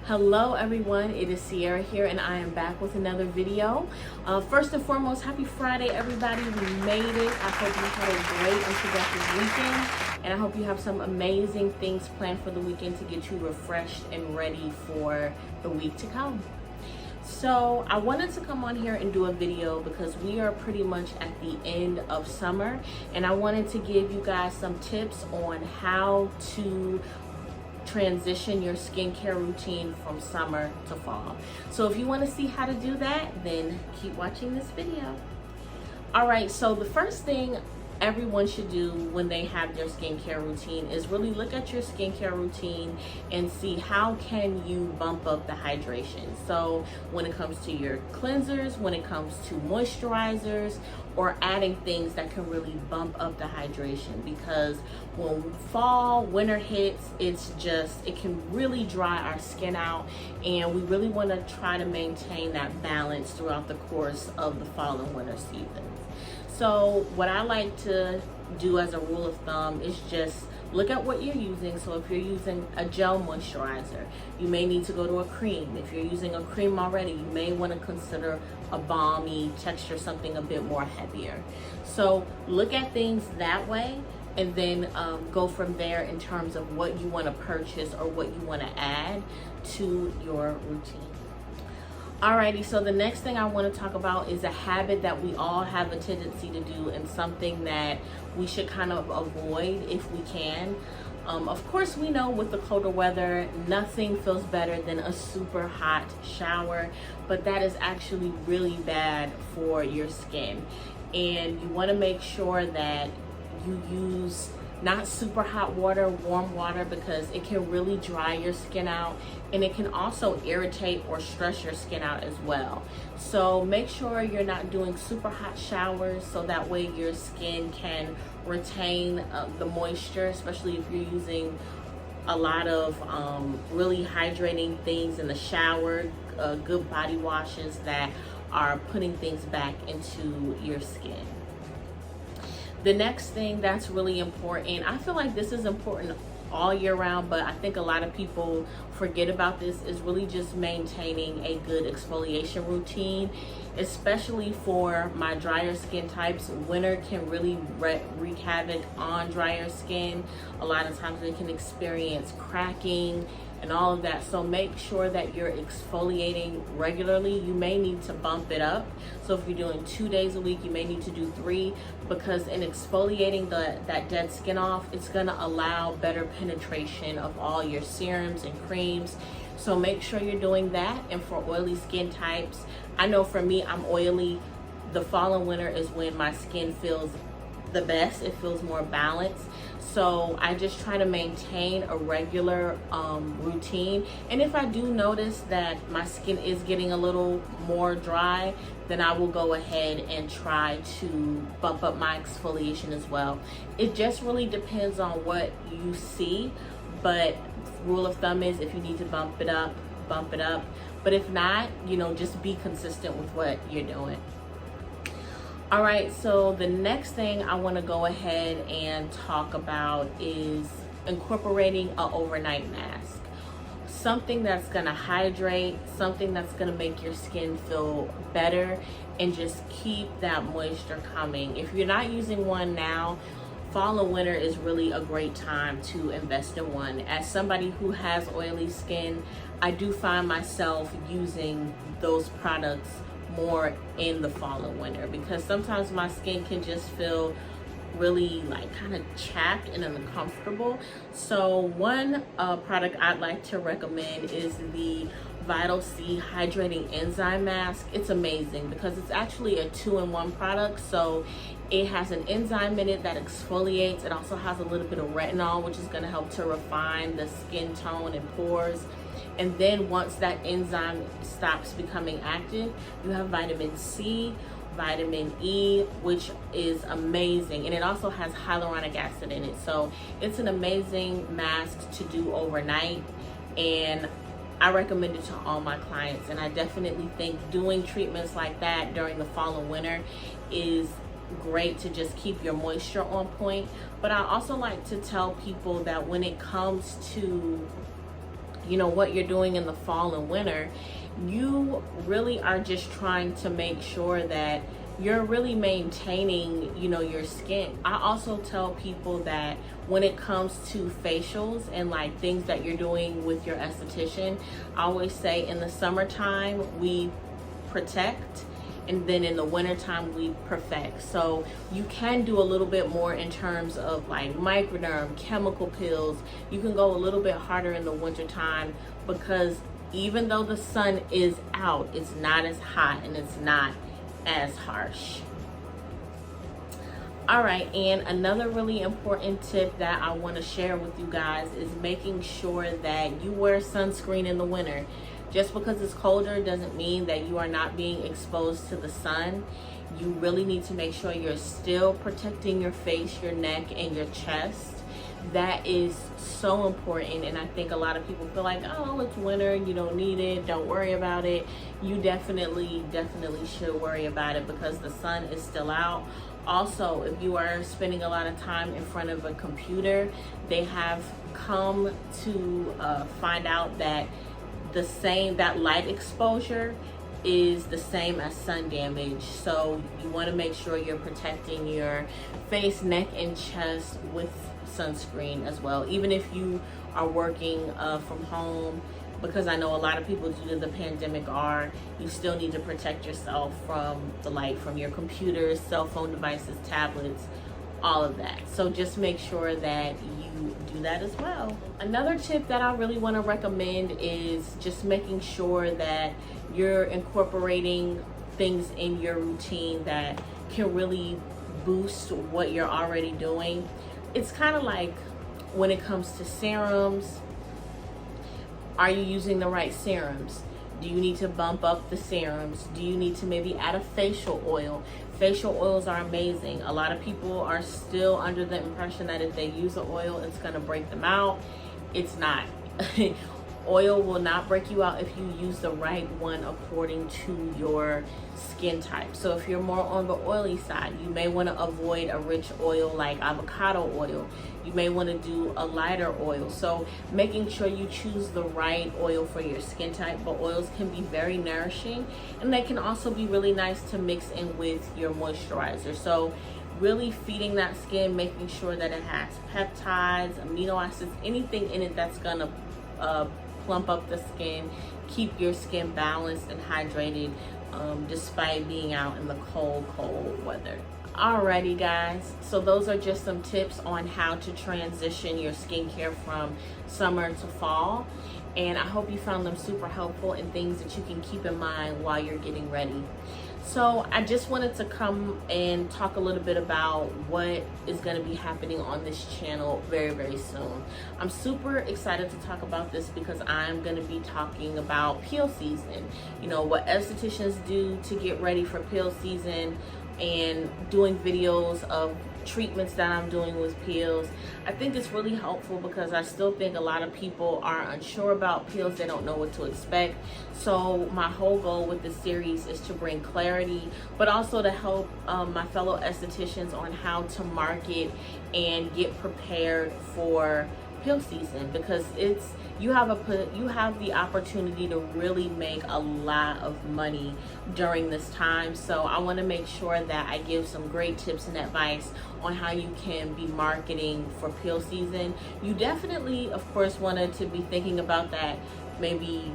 Hello everyone, it is Sierra here and I am back with another video. First and foremost, happy Friday everybody. We made it. I hope you had a great and productive weekend, and I hope you have some amazing things planned for the weekend to get you refreshed and ready for the week to come. So I wanted to come on here and do a video because we are pretty much at the end of summer, and I wanted to give you guys some tips on how to transition your skincare routine from summer to fall. So if you want to see how to do that, then keep watching this video. All right, so the first thing everyone should do when they have their skincare routine is really look at your skincare routine and see how can you bump up the hydration. So when it comes to your cleansers, when it comes to moisturizers, or adding things that can really bump up the hydration, because when fall, winter hits, it can really dry our skin out, and we really want to try to maintain that balance throughout the course of the fall and winter seasons. So what I like to do as a rule of thumb is just look at what you're using. So if you're using a gel moisturizer, you may need to go to a cream. If you're using a cream already, you may want to consider a balmy texture, something a bit more heavier. So look at things that way, and then go from there in terms of what you want to purchase or what you want to add to your routine. Alrighty, so the next thing I want to talk about is a habit that we all have a tendency to do, and something that we should kind of avoid if we can. Of course, we know with the colder weather, nothing feels better than a super hot shower, but that is actually really bad for your skin. And you want to make sure that you use not super hot water, warm water, because it can really dry your skin out, and it can also irritate or stress your skin out as well. So make sure you're not doing super hot showers, so that way your skin can retain the moisture, especially if you're using a lot of really hydrating things in the shower, good body washes that are putting things back into your skin. The next thing that's really important, I feel like this is important all year round, but I think a lot of people forget about this, is really just maintaining a good exfoliation routine, especially for my drier skin types. Winter can really wreak havoc on drier skin. A lot of times they can experience cracking and all of that. So make sure that you're exfoliating regularly. You may need to bump it up. So if you're doing 2 days a week, you may need to do 3, because in exfoliating that dead skin off, it's gonna allow better penetration of all your serums and creams. So make sure you're doing that. And for oily skin types, I know for me, I'm oily. The fall and winter is when my skin feels the best. It feels more balanced. So I just try to maintain a regular routine. And if I do notice that my skin is getting a little more dry, then I will go ahead and try to bump up my exfoliation as well. It just really depends on what you see, but rule of thumb is if you need to bump it up, bump it up. But if not, just be consistent with what you're doing. All right, so the next thing I want to go ahead and talk about is incorporating an overnight mask. Something that's going to hydrate, something that's going to make your skin feel better and just keep that moisture coming. If you're not using one now, fall and winter is really a great time to invest in one. As somebody who has oily skin, I do find myself using those products more in the fall and winter, because sometimes my skin can just feel really kind of chapped and uncomfortable. So one product I'd like to recommend is the Vital C Hydrating Enzyme Mask. It's amazing because it's actually a 2-in-1 product. So it has an enzyme in it that exfoliates. It also has a little bit of retinol, which is going to help to refine the skin tone and pores. And then once that enzyme stops becoming active, you have vitamin C, vitamin E, which is amazing. And it also has hyaluronic acid in it. So it's an amazing mask to do overnight. And I recommend it to all my clients. And I definitely think doing treatments like that during the fall and winter is great to just keep your moisture on point. But I also like to tell people that when it comes to you know, what you're doing in the fall and winter, you really are just trying to make sure that you're really maintaining, you know, your skin. I also tell people that when it comes to facials and like things that you're doing with your esthetician, I always say in the summertime we protect, and then in the wintertime we perfect. So you can do a little bit more in terms of like microderm, chemical peels. You can go a little bit harder in the wintertime because even though the sun is out, it's not as hot and it's not as harsh. All right, and another really important tip that I want to share with you guys is making sure that you wear sunscreen in the winter. Just because it's colder doesn't mean that you are not being exposed to the sun. You really need to make sure you're still protecting your face, your neck, and your chest. That is so important, and I think a lot of people feel like, oh, it's winter, you don't need it, don't worry about it. You definitely should worry about it because the sun is still out. Also, if you are spending a lot of time in front of a computer, they have come to find out that that light exposure is the same as sun damage. So you want to make sure you're protecting your face, neck, and chest with sunscreen as well, even if you are working from home, because I know a lot of people due to the pandemic you still need to protect yourself from the light from your computers, cell phone devices, tablets, all of that. So just make sure that you do that as well. Another tip that I really want to recommend is just making sure that you're incorporating things in your routine that can really boost what you're already doing. It's kind of like when it comes to serums, are you using the right serums? Do you need to bump up the serums? Do you need to maybe add a facial oil? Facial oils are amazing. A lot of people are still under the impression that if they use an oil, it's gonna break them out. It's not. Oil will not break you out if you use the right one according to your skin type. So if you're more on the oily side, you may want to avoid a rich oil like avocado oil. You may want to do a lighter oil. So making sure you choose the right oil for your skin type. But oils can be very nourishing, and they can also be really nice to mix in with your moisturizer. So really feeding that skin, making sure that it has peptides, amino acids, anything in it that's gonna plump up the skin, keep your skin balanced and hydrated despite being out in the cold weather. Alrighty guys, so those are just some tips on how to transition your skincare from summer to fall, and I hope you found them super helpful and things that you can keep in mind while you're getting ready. So I just wanted to come and talk a little bit about what is going to be happening on this channel very soon. I'm super excited to talk about this because I'm going to be talking about peel season. You know, what estheticians do to get ready for peel season, and doing videos of treatments that I'm doing with peels. I think it's really helpful because I still think a lot of people are unsure about peels. They don't know what to expect. So my whole goal with this series is to bring clarity, but also to help my fellow estheticians on how to market and get prepared for peel season, because you have the opportunity to really make a lot of money during this time. So I want to make sure that I give some great tips and advice on how you can be marketing for peel season. You definitely, of course, wanted to be thinking about that maybe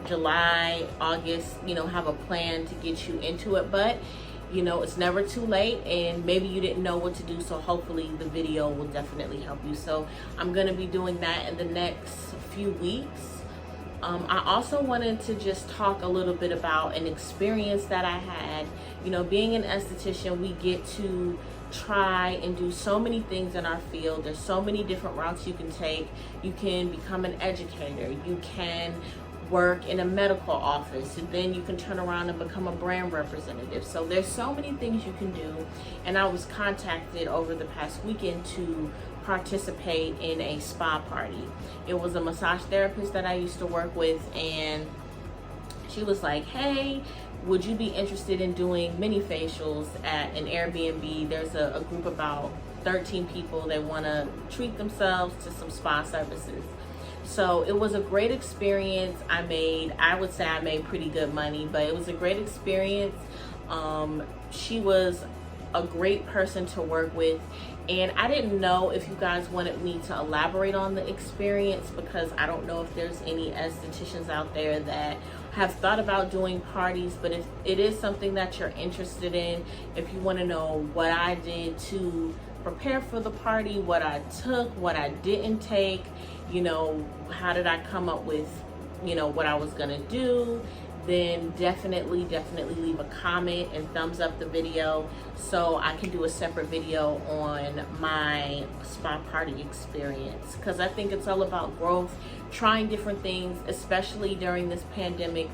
July, August, you know, have a plan to get you into it, but you know, it's never too late, and maybe you didn't know what to do, so hopefully the video will definitely help you. So I'm going to be doing that in the next few weeks. I also wanted to just talk a little bit about an experience that I had. You know, being an esthetician, we get to try and do so many things in our field. There's so many different routes you can take. You can become an educator. You can work in a medical office, and then you can turn around and become a brand representative. So there's so many things you can do, and I was contacted over the past weekend to participate in a spa party. It was a massage therapist that I used to work with, and she was like, hey, would you be interested in doing mini facials at an Airbnb? There's a group about 13 people that want to treat themselves to some spa services. So it was a great experience. I would say I made pretty good money, but it was a great experience. She was a great person to work with, and I didn't know if you guys wanted me to elaborate on the experience, because I don't know if there's any estheticians out there that have thought about doing parties. But if it is something that you're interested in, if you want to know what I did to prepare for the party, what I took, what I didn't take, you know, how did I come up with, you know, what I was gonna do, then definitely leave a comment and thumbs up the video so I can do a separate video on my spa party experience, because I think it's all about growth, trying different things, especially during this pandemic.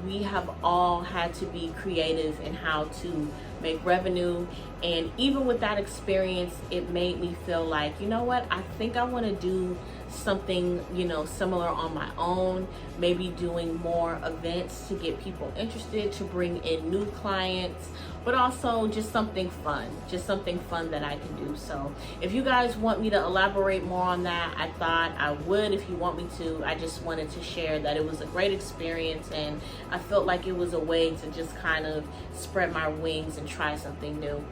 We have all had to be creative in how to make revenue, and even with that experience, it made me feel like, you know what, I think I want to do something, you know, similar on my own, maybe doing more events to get people interested, to bring in new clients, but also just something fun that I can do. So if you guys want me to elaborate more on that, I thought I would. If you want me to, I just wanted to share that it was a great experience, and I felt like it was a way to just kind of spread my wings and try something new.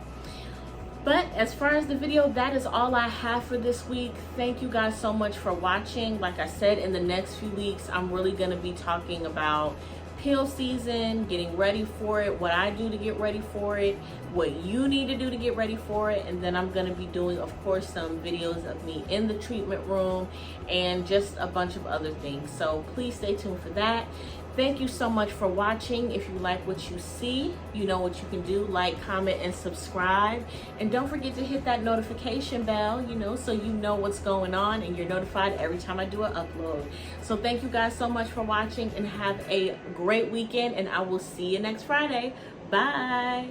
But as far as the video, that is all I have for this week. Thank you guys so much for watching. Like I said, in the next few weeks, I'm really going to be talking about peel season, getting ready for it, what I do to get ready for it, what you need to do to get ready for it. And then I'm going to be doing, of course, some videos of me in the treatment room and just a bunch of other things. So please stay tuned for that. Thank you so much for watching. If you like what you see, you know what you can do. Like, comment, and subscribe. And don't forget to hit that notification bell, you know, so you know what's going on and you're notified every time I do an upload. So thank you guys so much for watching, and have a great weekend, and I will see you next Friday. Bye.